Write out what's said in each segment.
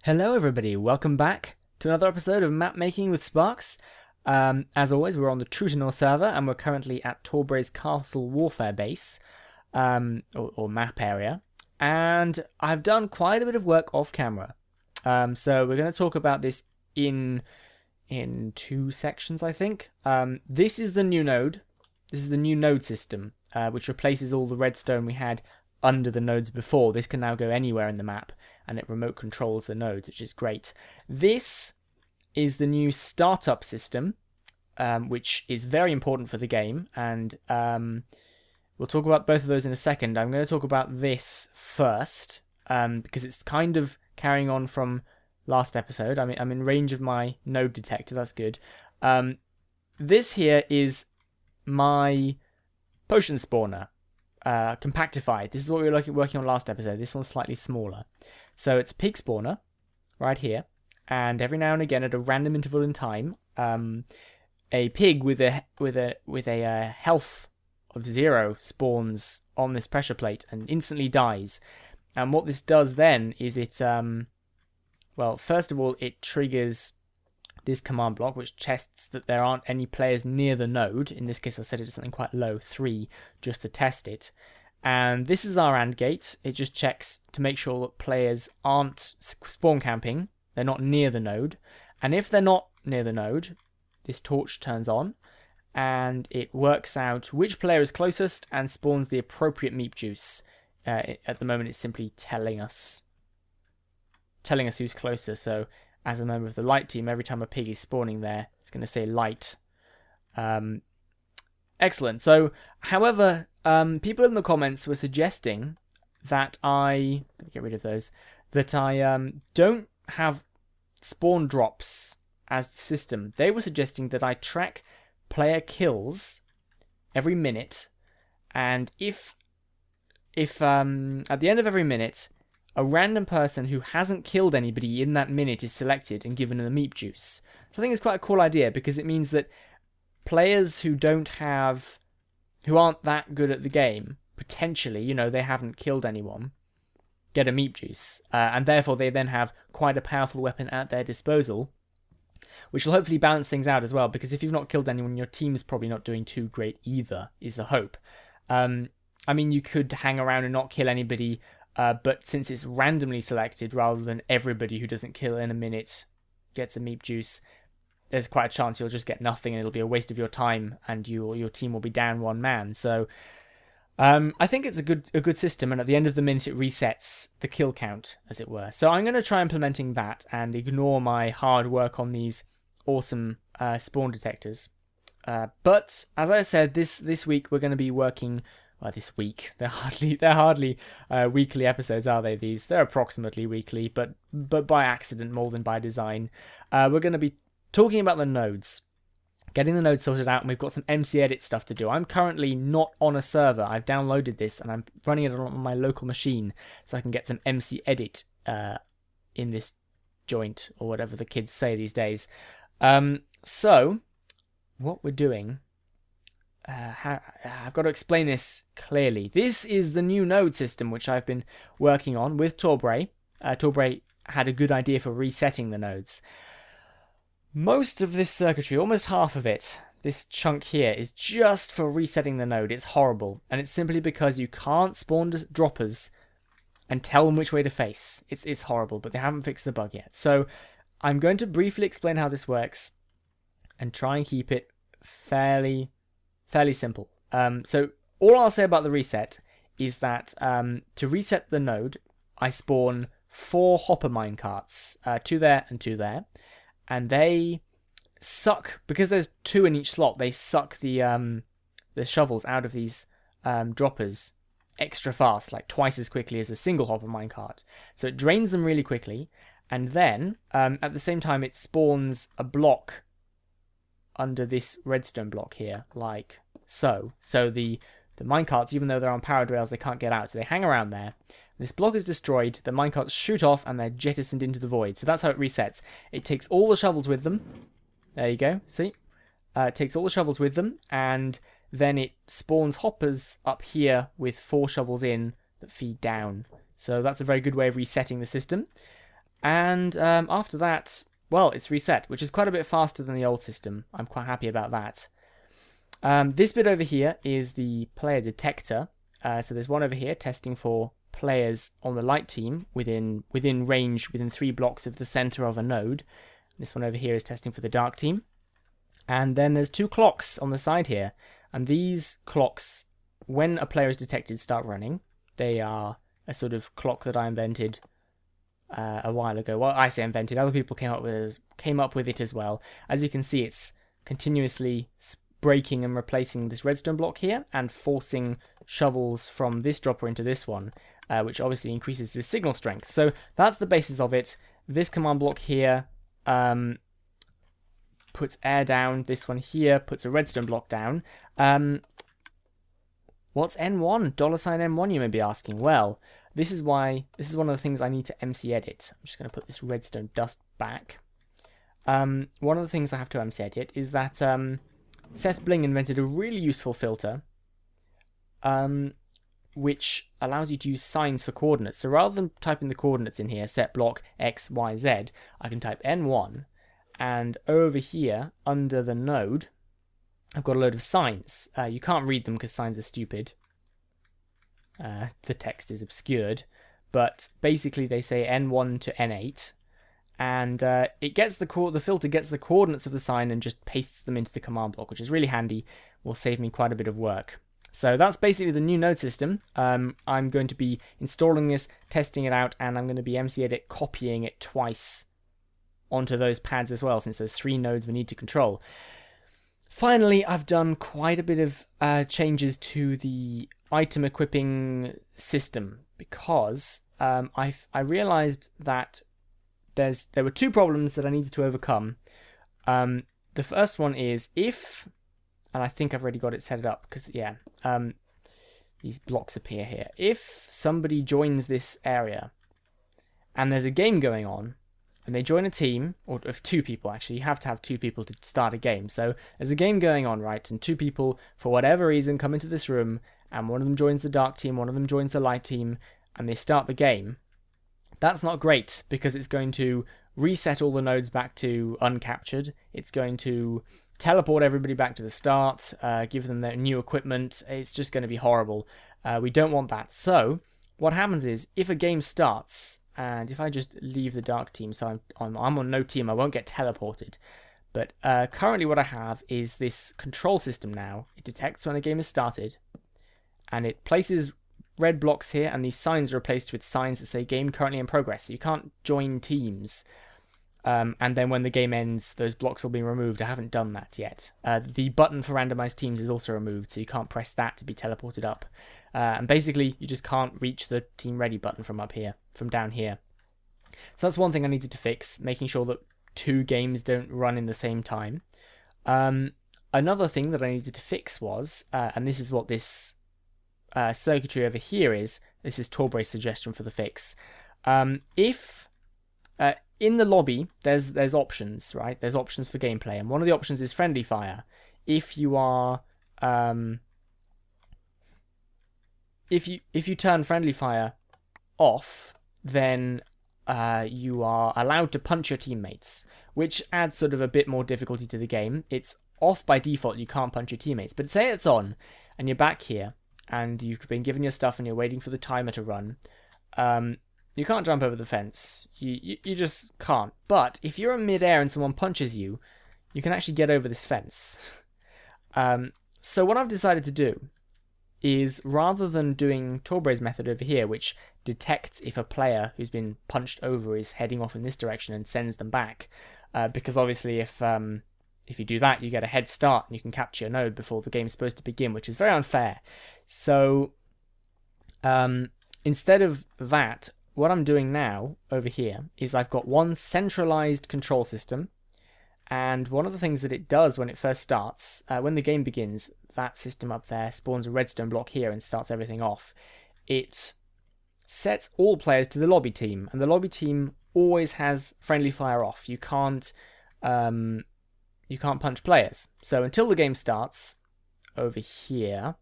Hello everybody, welcome back to another episode of Map Making with Sparks. As always, we're on the True to North server and we're currently at Torbray's Castle Warfare base, or map area. And I've done quite a bit of work off camera. So we're going to talk about this in two sections, I think. This is the new node. This is the new node system, which replaces all the redstone we had under the nodes before. This can now go anywhere in the map, and it remote controls the nodes, which is great. This is the new startup system, which is very important for the game, and we'll talk about both of those in a second. I'm going to talk about this first, because it's kind of carrying on from last episode. I'm in range of my node detector, that's good. This here is my potion spawner. Compactified. This is what we were working on last episode. This one's slightly smaller. So it's a pig spawner right here, and every now and again at a random interval in time, a pig with a health of 0 spawns on this pressure plate and instantly dies. And what this does then is it well, first of all, it triggers this command block, which tests that there aren't any players near the node. In this case, I set it to something quite low, 3, just to test it. And this is our AND gate. It just checks to make sure that players aren't spawn camping. They're not near the node. And if they're not near the node, this torch turns on, and it works out which player is closest and spawns the appropriate meep juice. At the moment, it's simply telling us who's closer. So as a member of the light team, every time a pig is spawning there, it's going to say light. Excellent. So, however, people in the comments were suggesting that let me get rid of those, that I don't have spawn drops as the system. They were suggesting that I track player kills every minute, and if at the end of every minute, a random person who hasn't killed anybody in that minute is selected and given a meep juice. I think it's quite a cool idea, because it means that players who aren't that good at the game, potentially, they haven't killed anyone, get a meep juice. And therefore they then have quite a powerful weapon at their disposal, which will hopefully balance things out as well, because if you've not killed anyone, your team's probably not doing too great either, is the hope. I mean, you could hang around and not kill anybody, but since it's randomly selected rather than everybody who doesn't kill in a minute gets a meep juice, there's quite a chance you'll just get nothing and it'll be a waste of your time, and your team will be down one man. So I think it's a good system, and at the end of the minute it resets the kill count, as it were. So I'm going to try implementing that and ignore my hard work on these awesome spawn detectors. But as I said, this week we're going to be working. Well, this week they're hardly weekly episodes, are they? They're approximately weekly, but by accident more than by design. We're going to be talking about the nodes, getting the nodes sorted out, and we've got some MCEdit stuff to do. I'm currently not on a server. I've downloaded this and I'm running it on my local machine so I can get some MCEdit in this joint, or whatever the kids say these days. So what we're doing. I've got to explain this clearly. This is the new node system which I've been working on with Torbray. Torbray had a good idea for resetting the nodes. Most of this circuitry, almost half of it, this chunk here, is just for resetting the node. It's horrible, and it's simply because you can't spawn droppers and tell them which way to face. It's horrible, but they haven't fixed the bug yet. So I'm going to briefly explain how this works and try and keep it fairly simple. So all I'll say about the reset is that to reset the node, I spawn 4 hopper minecarts, 2 there and 2 there, and they suck, because there's 2 in each slot. They suck the shovels out of these droppers extra fast, like twice as quickly as a single hopper minecart. So it drains them really quickly, and then at the same time it spawns a block under this redstone block here, like so. So the minecarts, even though they're on powered rails, they can't get out, so they hang around there. This block is destroyed, the minecarts shoot off, and they're jettisoned into the void. So that's how it resets. It takes all the shovels with them. There you go, see? It takes all the shovels with them, and then it spawns hoppers up here with 4 shovels in that feed down. So that's a very good way of resetting the system. And after that, well, it's reset, which is quite a bit faster than the old system. I'm quite happy about that. This bit over here is the player detector. So there's one over here testing for players on the light team within range, within 3 blocks of the center of a node. This one over here is testing for the dark team. And then there's 2 clocks on the side here. And these clocks, when a player is detected, start running. They are a sort of clock that I invented a while ago. Well, I say invented. Other people came up with it as well. As you can see, it's continuously breaking and replacing this redstone block here and forcing shovels from this dropper into this one, which obviously increases the signal strength. So that's the basis of it. This command block here puts air down. This one here puts a redstone block down. What's N1? $N1, you may be asking. Well, this is one of the things I need to MCEdit. I'm just going to put this redstone dust back. One of the things I have to MCEdit is that Seth Bling invented a really useful filter which allows you to use signs for coordinates. So rather than typing the coordinates in here, set block X, Y, Z, I can type N1, and over here, under the node, I've got a load of signs. You can't read them because signs are stupid. The text is obscured, but basically they say N1 to N8, and it gets the filter gets the coordinates of the sign and just pastes them into the command block, which is really handy. Will save me quite a bit of work. So that's basically the new node system. I'm going to be installing this, testing it out, and I'm going to be MCEdit copying it twice onto those pads as well, since there's 3 nodes we need to control. Finally, I've done quite a bit of changes to the item equipping system because I realized that there were 2 problems that I needed to overcome. The first one is if, and I think I've already got it set up because these blocks appear here. If somebody joins this area and there's a game going on, and they join a team, or of 2 people actually, you have to have 2 people to start a game. So there's a game going on, right, and 2 people, for whatever reason, come into this room, and one of them joins the dark team, one of them joins the light team, and they start the game. That's not great, because it's going to reset all the nodes back to uncaptured. It's going to teleport everybody back to the start, give them their new equipment. It's just going to be horrible. We don't want that. So what happens is, if a game starts, and if I just leave the dark team, so I'm on no team, I won't get teleported. But currently what I have is this control system now. It detects when a game has started, and it places red blocks here, and these signs are replaced with signs that say game currently in progress. So you can't join teams. And then when the game ends, those blocks will be removed. I haven't done that yet. The button for randomized teams is also removed, so you can't press that to be teleported up. And basically, you just can't reach the team ready button from up here, from down here. So that's one thing I needed to fix, making sure that 2 games don't run in the same time. Another thing that I needed to fix was, and this is what this circuitry over here is, this is Torbray's suggestion for the fix. If in the lobby, there's options, right? There's options for gameplay, and one of the options is friendly fire. If you are if you turn friendly fire off, then you are allowed to punch your teammates, which adds sort of a bit more difficulty to the game. It's off by default, you can't punch your teammates, but say it's on, and you're back here, and you've been given your stuff, and you're waiting for the timer to run. You can't jump over the fence. You just can't. But if you're in midair and someone punches you, you can actually get over this fence. So what I've decided to do is, rather than doing Torbray's method over here, which detects if a player who's been punched over is heading off in this direction and sends them back, because obviously if you do that, you get a head start and you can capture your node before the game's supposed to begin, which is very unfair. So instead of that, what I'm doing now over here is I've got one centralized control system, and one of the things that it does when it first starts, when the game begins, that system up there spawns a redstone block here and starts everything off. It sets all players to the lobby team, and the lobby team always has friendly fire off. You can't punch players. So until the game starts, over here,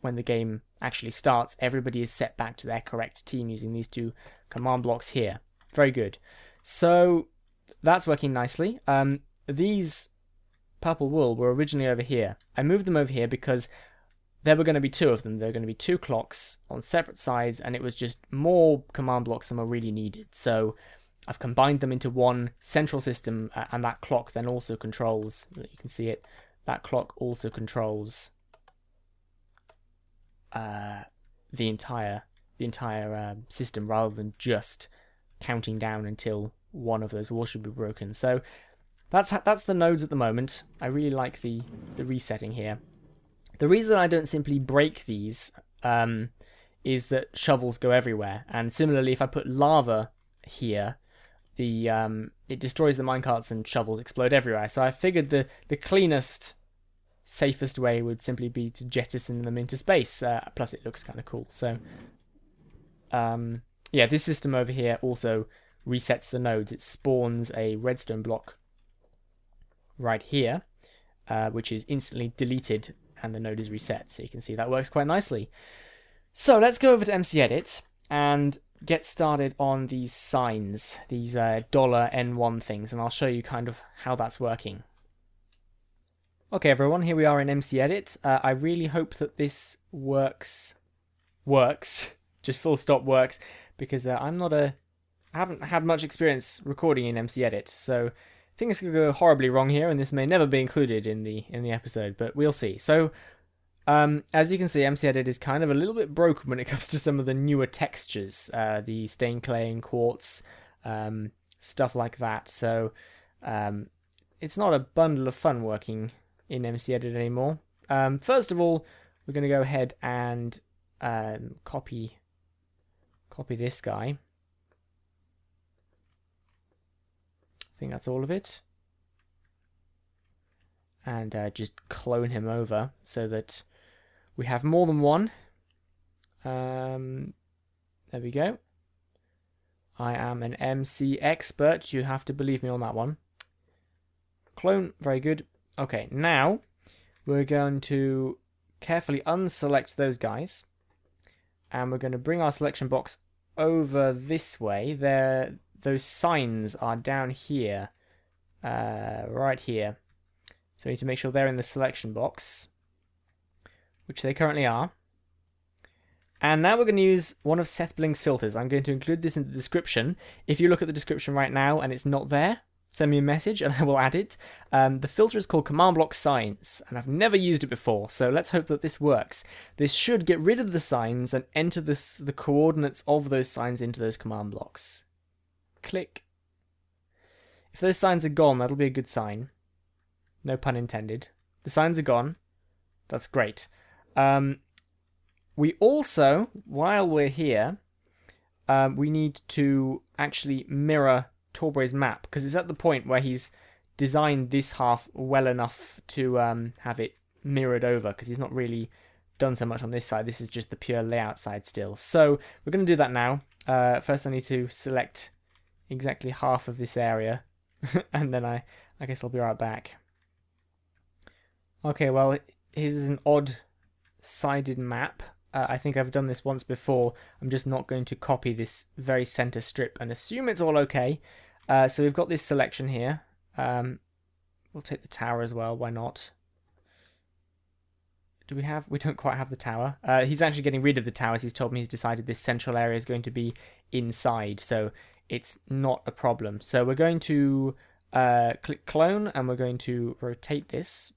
when the game actually starts, everybody is set back to their correct team using these 2 command blocks here. Very good. So that's working nicely. These purple wool were originally over here. I moved them over here because there were going to be two of them. There were going to be two clocks on separate sides, and it was just more command blocks than were really needed. So I've combined them into one central system, and that clock then also controls, you can see it, that clock also controls the entire system, rather than just counting down until one of those walls should be broken. So that's the nodes at the moment. I really like the resetting here. The reason I don't simply break these is that shovels go everywhere, and similarly, if I put lava here, it destroys the minecarts and shovels explode everywhere. So I figured the cleanest, safest way would simply be to jettison them into space. Plus, it looks kind of cool. So yeah, this system over here also resets the nodes. It spawns a redstone block right here, which is instantly deleted, and the node is reset. So you can see that works quite nicely. So let's go over to MCEdit and get started on these signs, these $N1 things, and I'll show you kind of how that's working. Okay, everyone, here we are in MCEdit. I really hope that this works, just full stop works, because I haven't had much experience recording in MCEdit, so things could go horribly wrong here, and this may never be included in the episode, but we'll see. So, as you can see, MCEdit is kind of a little bit broken when it comes to some of the newer textures, the stained clay and quartz, stuff like that. So, it's not a bundle of fun working in MCEdit anymore. First of all, we're going to go ahead and copy this guy. I think that's all of it. And just clone him over so that we have more than one. There we go. I am an MC expert. You have to believe me on that one. Clone, very good. Okay, now we're going to carefully unselect those guys. And we're going to bring our selection box over this way. Those signs are down here, right here. So we need to make sure they're in the selection box, which they currently are. And now we're going to use one of Seth Bling's filters. I'm going to include this in the description. If you look at the description right now and it's not there, send me a message and I will add it. The filter is called Command Block Signs, and I've never used it before, so let's hope that this works. This should get rid of the signs and enter the coordinates of those signs into those command blocks. Click. If those signs are gone, that'll be a good sign. No pun intended. The signs are gone. That's great. We also, while we're here, we need to actually mirror Torbray's map, because it's at the point where he's designed this half well enough to have it mirrored over, because he's not really done so much on this side. This is just the pure layout side still. So we're going to do that now. First I need to select exactly half of this area, and then I guess I'll be right back. Okay, well, here's an odd-sided map. I think I've done this once before. I'm just not going to copy this very center strip and assume it's all okay. So we've got this selection here. We'll take the tower as well, why not? We don't quite have the tower. He's actually getting rid of the towers. He's told me he's decided this central area is going to be inside, so it's not a problem. So we're going to click clone, and we're going to rotate this,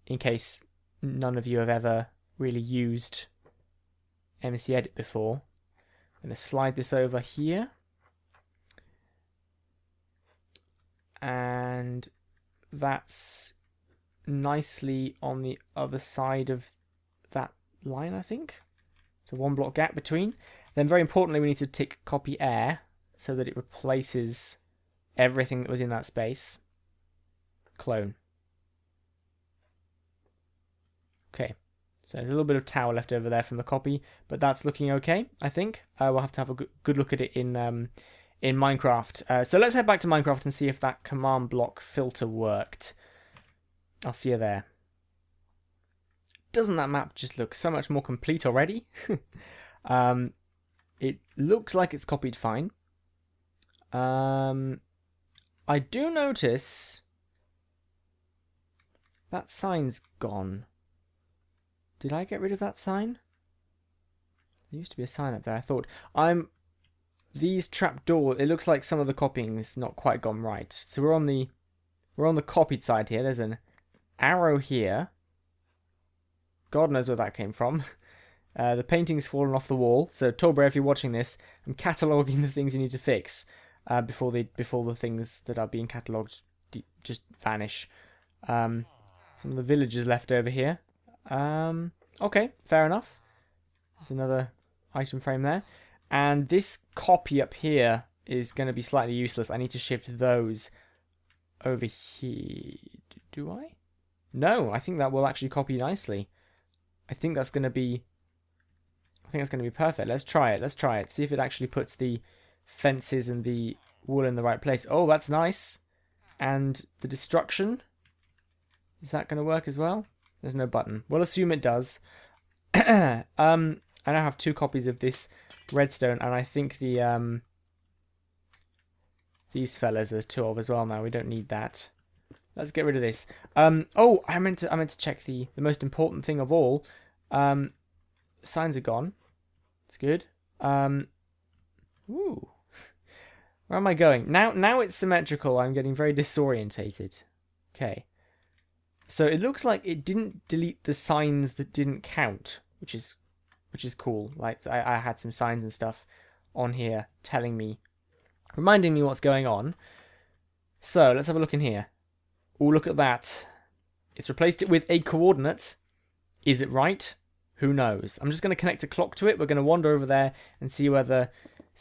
in case none of you have ever really used MCEdit before. I'm going to slide this over here. And that's nicely on the other side of that line, I think. So one block gap between. Then very importantly, we need to tick copy air so that it replaces everything that was in that space. Clone. Okay, so there's a little bit of tower left over there from the copy, but that's looking okay, I think. We'll have to have a good look at it in Minecraft. So let's head back to Minecraft and see if that command block filter worked. I'll see you there. Doesn't that map just look so much more complete already? It looks like it's copied fine. I do notice that sign's gone. Did I get rid of that sign? There used to be a sign up there. I thought these trapdoors. It looks like some of the copying's not quite gone right. So we're on the copied side here. There's an arrow here. God knows where that came from. The painting's fallen off the wall. So Torbray, if you're watching this, I'm cataloguing the things you need to fix before the things that are being catalogued just vanish. Some of the villagers left over here. Okay, fair enough. There's another item frame there. And this copy up here is going to be slightly useless. I need to shift those over here. Do I? No, I think that will actually copy nicely. I think that's going to be perfect. Let's try it. See if it actually puts the fences and the wool in the right place. Oh, that's nice. And the destruction, is that going to work as well? There's no button. We'll assume it does. I now have 2 copies of this redstone, and I think the these fellas, there's 2 of as well now. We don't need that. Let's get rid of this. Oh, I meant to check the most important thing of all. Signs are gone. It's good. Ooh. Where am I going? Now it's symmetrical. I'm getting very disorientated. Okay. So it looks like it didn't delete the signs that didn't count, which is cool. Like I had some signs and stuff on here telling me, reminding me what's going on. So let's have a look in here. Oh, look at that. It's replaced it with a coordinate. Is it right? Who knows? I'm just going to connect a clock to it. We're going to wander over there and see where the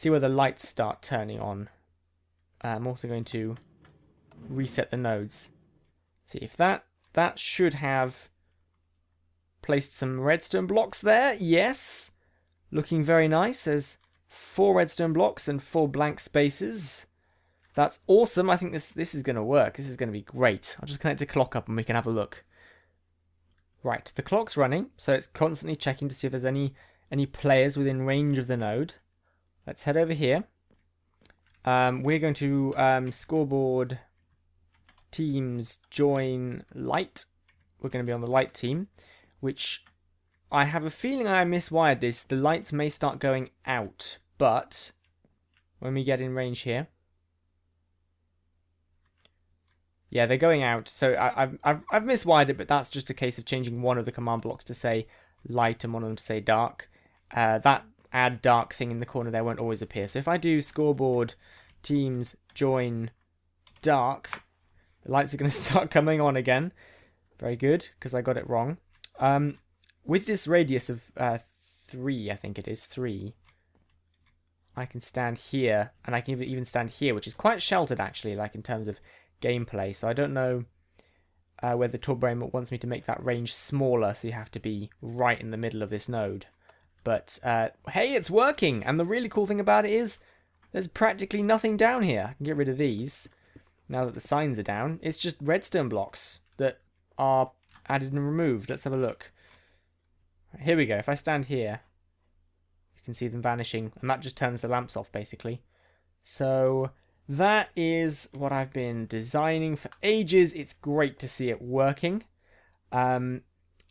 lights start turning on. I'm also going to reset the nodes. See if that should have placed some redstone blocks there. Yes. Looking very nice. There's 4 redstone blocks and 4 blank spaces. That's awesome. I think this is going to work. This is going to be great. I'll just connect a clock up and we can have a look. Right, the clock's running, so it's constantly checking to see if there's any players within range of the node. Let's head over here. We're going to scoreboard teams join light. We're going to be on the light team, which I have a feeling I miswired this. The lights may start going out, but when we get in range here, yeah, they're going out. So I've miswired it, but that's just a case of changing one of the command blocks to say light and one of them to say dark. That add dark thing in the corner there won't always appear. So if I do scoreboard teams join dark, the lights are going to start coming on again. Very good, because I got it wrong. With this radius of 3, I think it is 3, I can stand here, and I can even stand here, which is quite sheltered actually, like in terms of gameplay. So I don't know whether Torbray wants me to make that range smaller, so you have to be right in the middle of this node. But hey, it's working, and the really cool thing about it is there's practically nothing down here. I can get rid of these now that the signs are down. It's just redstone blocks that are added and removed. Let's have a look. Here we go. If I stand here, you can see them vanishing, and that just turns the lamps off basically. So that is what I've been designing for ages. It's great to see it working. And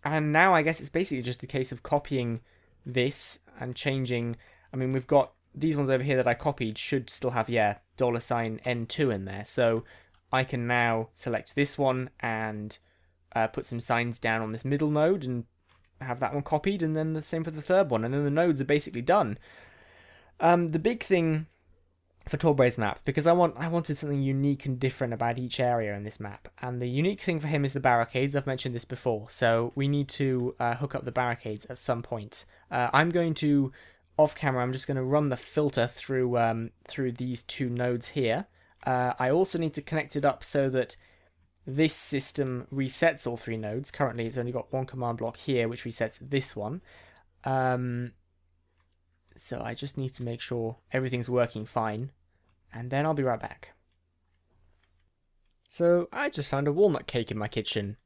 now I guess it's basically just a case of copying this and changing. I mean, we've got these ones over here that I copied should still have, yeah, $N2 in there. So I can now select this one and put some signs down on this middle node and have that one copied, and then the same for the third one, and then the nodes are basically done. The big thing for Torbray's map, because I wanted something unique and different about each area in this map, and the unique thing for him is the barricades. I've mentioned this before, so we need to hook up the barricades at some point. I'm going to, off camera, I'm just going to run the filter through these 2 nodes here. I also need to connect it up so that this system resets all 3 nodes. Currently it's only got 1 command block here which resets this one. So I just need to make sure everything's working fine, and then I'll be right back. So I just found a walnut cake in my kitchen.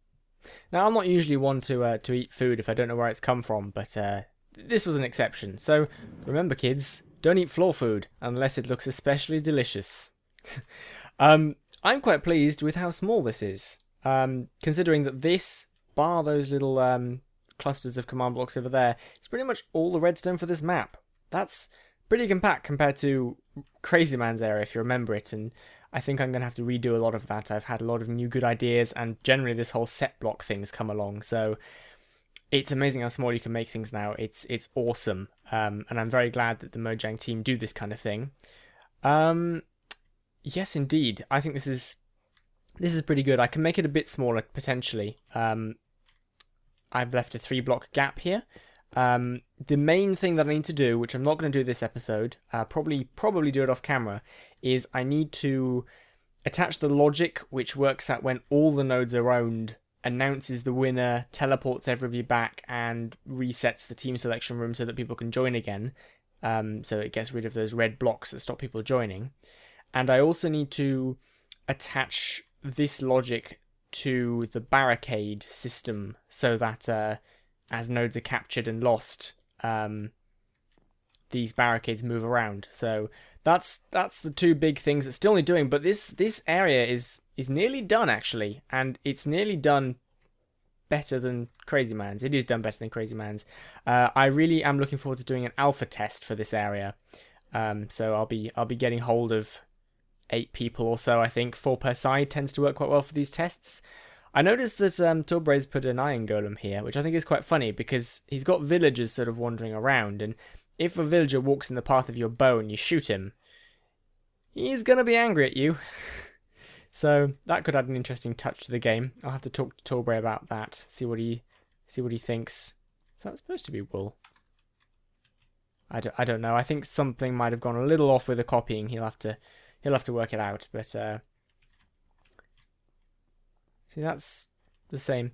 Now I'm not usually one to eat food if I don't know where it's come from, but this was an exception. So remember, kids, don't eat floor food unless it looks especially delicious. I'm quite pleased with how small this is, considering that this, bar those little clusters of command blocks over there, is pretty much all the redstone for this map. That's pretty compact compared to Crazy Man's area, if you remember it, and I think I'm going to have to redo a lot of that. I've had a lot of new good ideas, and generally this whole set block thing's come along, so it's amazing how small you can make things now. It's awesome, and I'm very glad that the Mojang team do this kind of thing. Yes, indeed. I think this is pretty good. I can make it a bit smaller, potentially. I've left a 3-block gap here. The main thing that I need to do, which I'm not going to do this episode, probably do it off camera, is I need to attach the logic which works out when all the nodes are owned, announces the winner, teleports everybody back, and resets the team selection room so that people can join again. So it gets rid of those red blocks that stop people joining. And I also need to attach this logic to the barricade system so that as nodes are captured and lost, these barricades move around. So that's the two big things that still need doing. But this area is nearly done, actually, and it's nearly done better than Crazy Man's. It is done better than Crazy Man's. I really am looking forward to doing an alpha test for this area. So I'll be getting hold of 8 people or so. I think 4 per side tends to work quite well for these tests. I noticed that Torbray's put an iron golem here, which I think is quite funny because he's got villagers sort of wandering around, and if a villager walks in the path of your bow and you shoot him, he's going to be angry at you. So that could add an interesting touch to the game. I'll have to talk to Torbray about that, see what he thinks. Is that supposed to be wool? I don't know. I think something might have gone a little off with the copying. He'll have to work it out, but see, that's the same.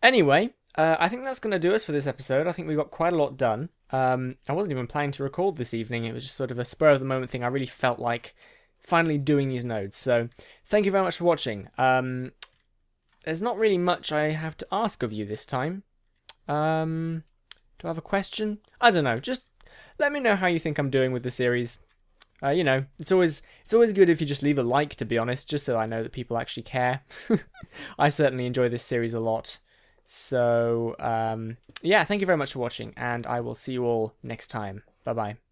Anyway, I think that's going to do us for this episode. I think we got quite a lot done. I wasn't even planning to record this evening. It was just sort of a spur of the moment thing. I really felt like finally doing these nodes. So thank you very much for watching. There's not really much I have to ask of you this time. Do I have a question? I don't know. Just let me know how you think I'm doing with the series. You know, it's always good if you just leave a like, to be honest, just so I know that people actually care. I certainly enjoy this series a lot. So, yeah, thank you very much for watching, and I will see you all next time. Bye-bye.